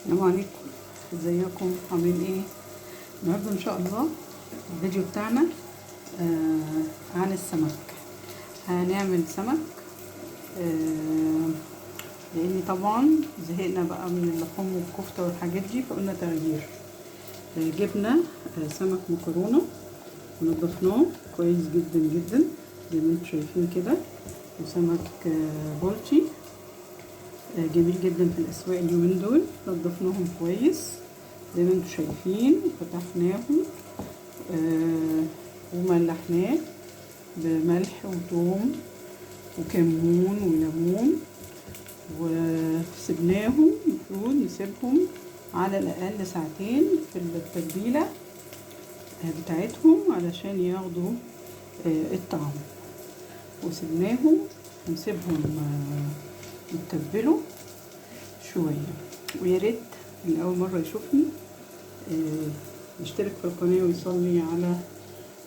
السلام عليكم، ازيكم عاملين ايه؟ النهارده ان شاء الله الفيديو بتاعنا عن السمك. هنعمل سمك لان طبعا زهقنا بقى من اللحوم والكفته والحاجات دي، فقلنا تغيير. جبنا سمك مكرونه ونضفناه كويس جدا جدا زي ما انتم شايفين كده، وسمك بولتي جميل جدا في الاسواق اليومين دول. نضفناهم كويس زي ما انتم شايفين، فتحناهم وملحناه بملح وثوم وكمون وليمون، وسبناهم. المفروض نسيبهم على الاقل ساعتين في التتبيله بتاعتهم علشان ياخدوا الطعم، وسبناهم ونسيبهم يتبلوا شويه. ويا ريت اللي اول مره يشوفني يشترك في القناه ويصلي على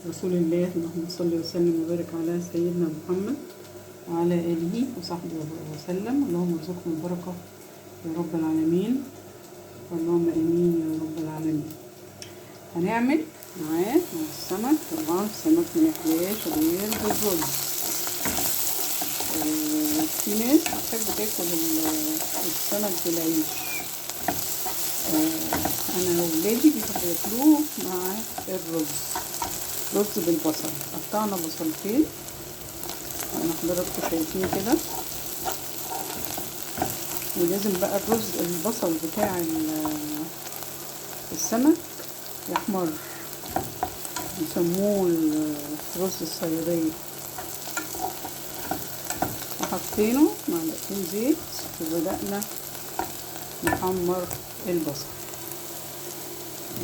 رسول الله، اللهم صل وسلم وبارك على سيدنا محمد وعلى اله وصحبه وسلم. اللهم ارزقنا البركه يا رب العالمين، اللهم امين يا رب العالمين. هنعمل معاه مع السمك، طبعا السمك ما يحلاش غير بالرز. في ناس بتحب تاكل السمك بالعيش، انا وولادي بيحبوا ياكلوه مع الرز، رز بالبصل. قطعنا بصلتين انا حضراتكم شايفين كده، ولازم بقى البصل بتاع السمك يحمر، يسموه رز الصيادية. وحطينا معلقتين زيت وبدأنا نحمر البصل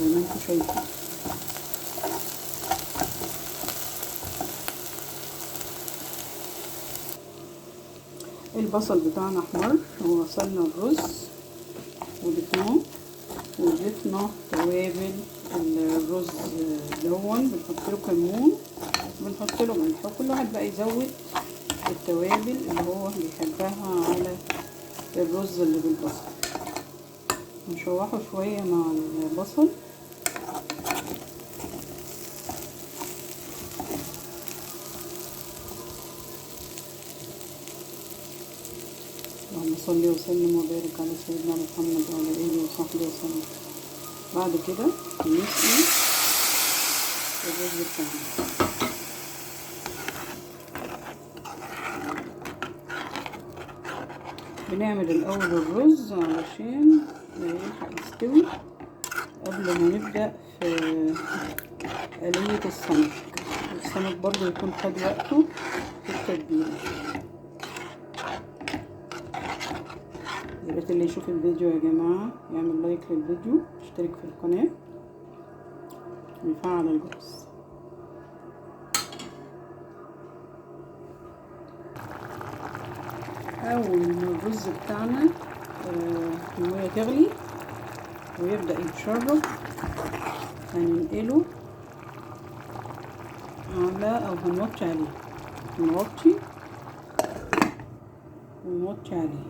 زي ما انتم شايفين. البصل بتاعنا احمر، ووصلنا الرز وضفناه، وضفنا توابل الرز دون. بنحط له كمون، بنحط له ملح، وكل واحد بقى يزود التوابل اللي هو بيحبها على الرز اللي بالبصل. نشوحه شويه مع البصل. اللهم صل وسلم وبارك على سيدنا محمد وعلى اله وصحبه وسلم. بعد كده نسقي الرز بتاعنا. بنعمل الاول الرز علشان يلحق يستوي قبل ما نبدأ في قلية السمك. السمك برضو يكون خد وقته في التتبيله. يا ريت اللي يشوف الفيديو يا جماعه يعمل لايك للفيديو، يشترك في القناه ويفعل الجرس. اول ما الرز بتاعنا الميه تغلي ويبدا يتشرب، هننقله على او هنوطي عليه، ونوطي عليه.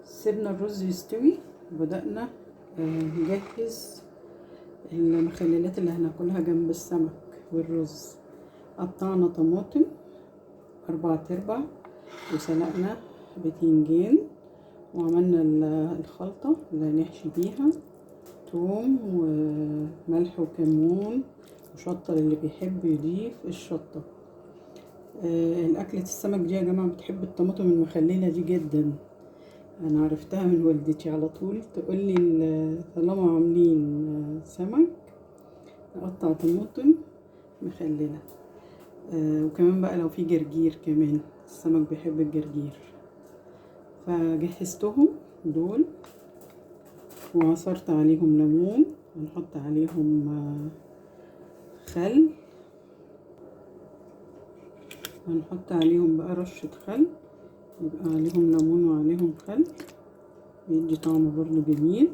سيبنا الرز يستوي وبدأنا نجهز المخللات اللي هناكلها جنب السمك والرز. قطعنا طماطم 4/4، وسلقنا باذنجان، وعملنا الخلطة اللي هنحشي بيها توم وملح وكمون وشطة اللي بيحب يضيف الشطة. الأكلة السمك دي يا جماعة بتحب الطماطم المخللة دي جدا. انا عرفتها من والدتي، على طول تقولي طالما عاملين سمك نقطع طماطم مخلله. وكمان بقى لو في جرجير، كمان السمك بيحب الجرجير. فجهزتهم دول وعصرت عليهم ليمون، ونحط عليهم خل، هنحط عليهم بقى رشة خل، يبقى عليهم ليمون وعليهم خل، بيدي طعم برضو جميل.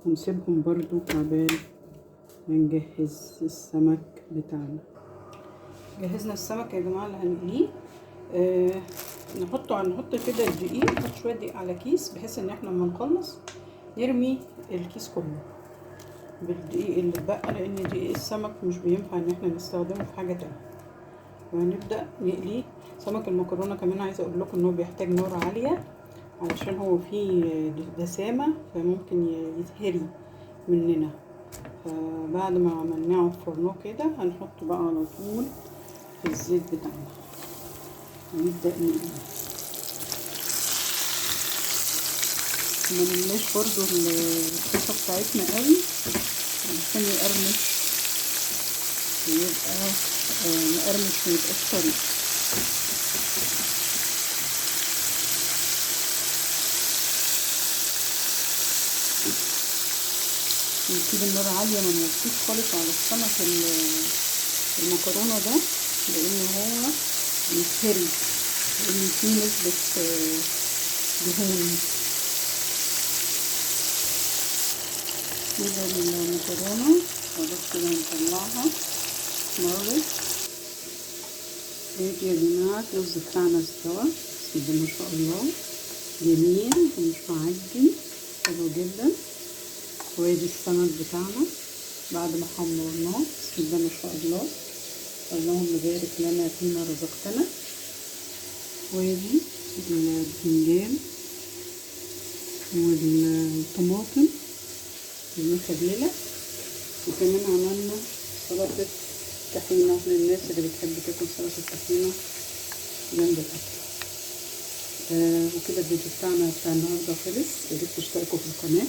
ونسيبهم برضو عبال ما نجهز السمك بتاعنا. جهزنا السمك يا جماعة اللي هنقليه. نحط كده الدقيق، نحط شويه دقيق على كيس بحيث ان احنا لما نخلص نرمي الكيس كله بالدقيق اللي اتبقى، لان دقيق السمك مش بينفع ان احنا نستخدمه في حاجه تانية. وهنبدا نقليه. سمك المكرونه كمان عايزه اقول لكم ان هو بيحتاج نار عاليه علشان هو فيه دسامه، فممكن يتهري مننا. فبعد ما عملناه في الفرن كده هنحطه بقى على طول في الزيت بتاعنا ونبدا نقليه. ما نملاش برضو الطاسه بتاعتنا قوي علشان يقرمش ويبقى مقرمش وميبقاش طري. نسيب النار عالية، ما نوطيش خالص على السمك المكرونة ده، لان هو بيتهري، لان فيه نسبة دهون. كده المكرونة خلاص كده هنطلعها مرة. يا جماعة الرز بتاعنا استوى، بسم الله ما شاء الله، جميل ومش معجن، حلو جدا. وادي السمك بتاعنا بعد ما حمرناه، بسم الله ما شاء الله، اللهم بارك لنا فيما رزقتنا. وادي البتنجان والطماطم المخللة، وكمان عملنا سلطة طحينة للناس اللي بتحب تاكل سلطة طحينة جنب الأكل. وكده الفيديو بتاعنا بتاع النهارده خلص. ياريت تشتركوا في القناة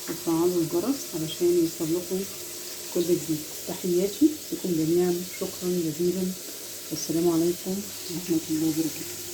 وتفعلوا الجرس علشان يوصلكم كل جديد. تحياتي لكم جميعا، شكرا جزيلا، والسلام عليكم ورحمة الله وبركاته.